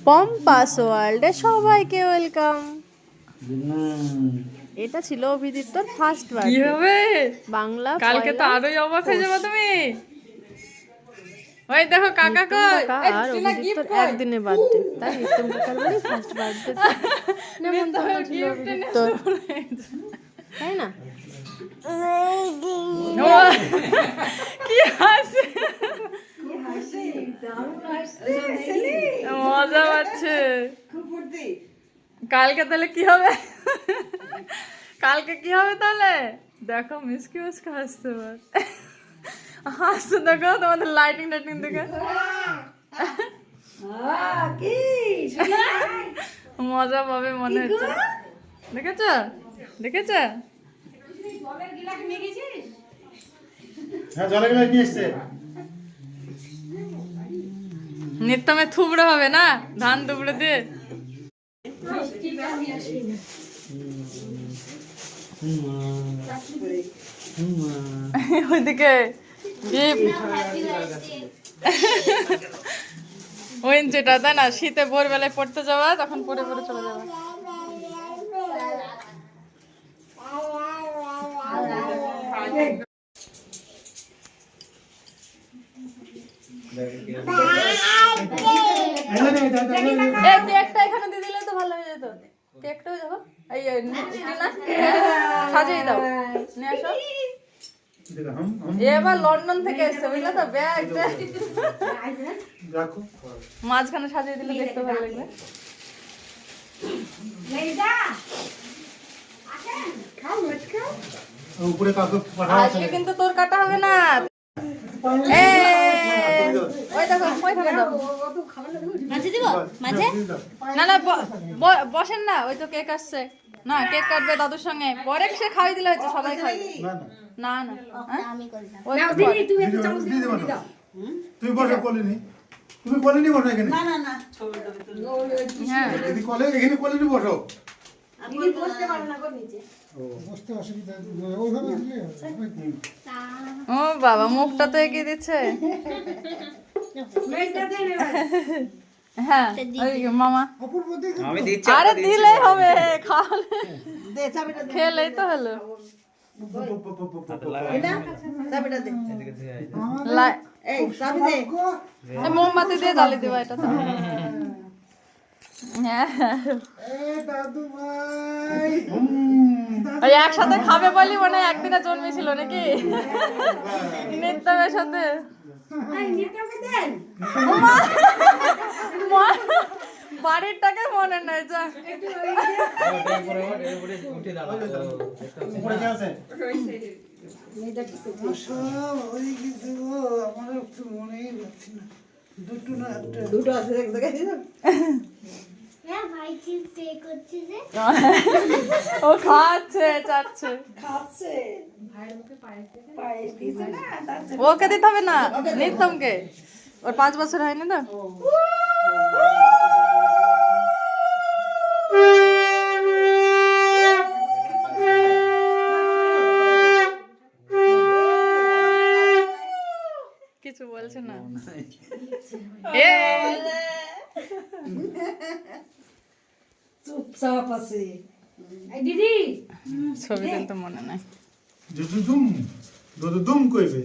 পম্পাস ওয়ার্ল্ডে সবাইকে ওয়েলকাম। এটা ছিল অভিদীপ্তর ফার্স্ট কি বার্থডে। হবে বাংলা কালকে তো আরোই অবাক হয়ে যাবে তুমি। ওই দেখো কাকা কই আর অভিদীপ্তর একদিনে বার্থডে, তাই নিত্যম কাকার বাড়ি ফার্স্ট বার্থডে নেমন্তন্ন ছিল অভিদীপ্তর, তাই না? কি হাসি, মজা পাচ্ছে। কালকে তাহলে কি হবে, কালকে কি হবে তাহলে দেখো, মিসকি মিসকি হাসতে পার, হাসতে দেখো তোমাদের লাইটিং টাইটিং দেখে মজা পাবে মনে হচ্ছে। দেখেছ দেখেছ, হ্যাঁ জলের গ্লাস নিয়ে এসছে। নিত্যমে থুবড়ে হবে না, ধান দুবড়ে দিয়ে। ওইদিকে ওই যেটা তাই না, শীতে ভোরবেলায় পড়তে যাওয়া, তখন পরে পরে চলে যাওয়া। কেকটা এখানে দিয়ে দিলে তো ভালো হয়ে যেত। কেকটাও যাবো, এই না সাজিয়ে দাও, নিয়ে আসো। এবার লন্ডন থেকে এসছে বুঝলে তো, ব্যাগ মাঝখানে সাজিয়ে দিলে দেখতে ভালো লাগবে। আজকে কিন্তু তোর কাটা হবে না। ওই দেখো ওইখানে দাও। না না বসেন না, ওই তো কেক আসছে না, কেক কাটবে দাদুর সঙ্গে, পরে সে খাওয়াই দিলে হয়েছে, সবাই খাই না না। তুমি বসো, কোলেনি তুমি কোলেনি বসো এখানে। না না না হ্যাঁ যদি কোলে এখানে কোলেনি বসো। আপনি বসতে পারবেন না গো নিচে। বসতে অসুবিধা ওইভাবে দিলে ও বাবা, মুখটা তো এগিয়ে দিচ্ছে। হ্যাঁ ওই মামা, আমি দিচ্ছি। আরে দিলেই হবে, খাওয়ালে দে চাবিটা দে। খেলেই তো হলো। এটা চাবিটা দে। এই চাবি দে। এই মোমবাতি দিয়ে জ্বালিয়ে দিবা এটা তো। হ্যাঁ দাদু ভাই ওই একসাথে খাবে বলি মনে হয় একদিনে জন্মেছিল নাকি নিত্যমের সাথে। বাড়ির টাকা মনে নাই যা। উপরে কে আছে? দুটো আছে দেখ দেখাই দাও। ও খাচ্ছে চাচ্ছে, খাচ্ছে। পায়েস দিছে না তার ওকে দিতে হবে না, নিত্যমকে, ওর 5 বছর হয়নি তো। কিছু বলছে না। চুপচাপ আছে। ছবি তুলতে মনে নাই। দুদুম কইবে।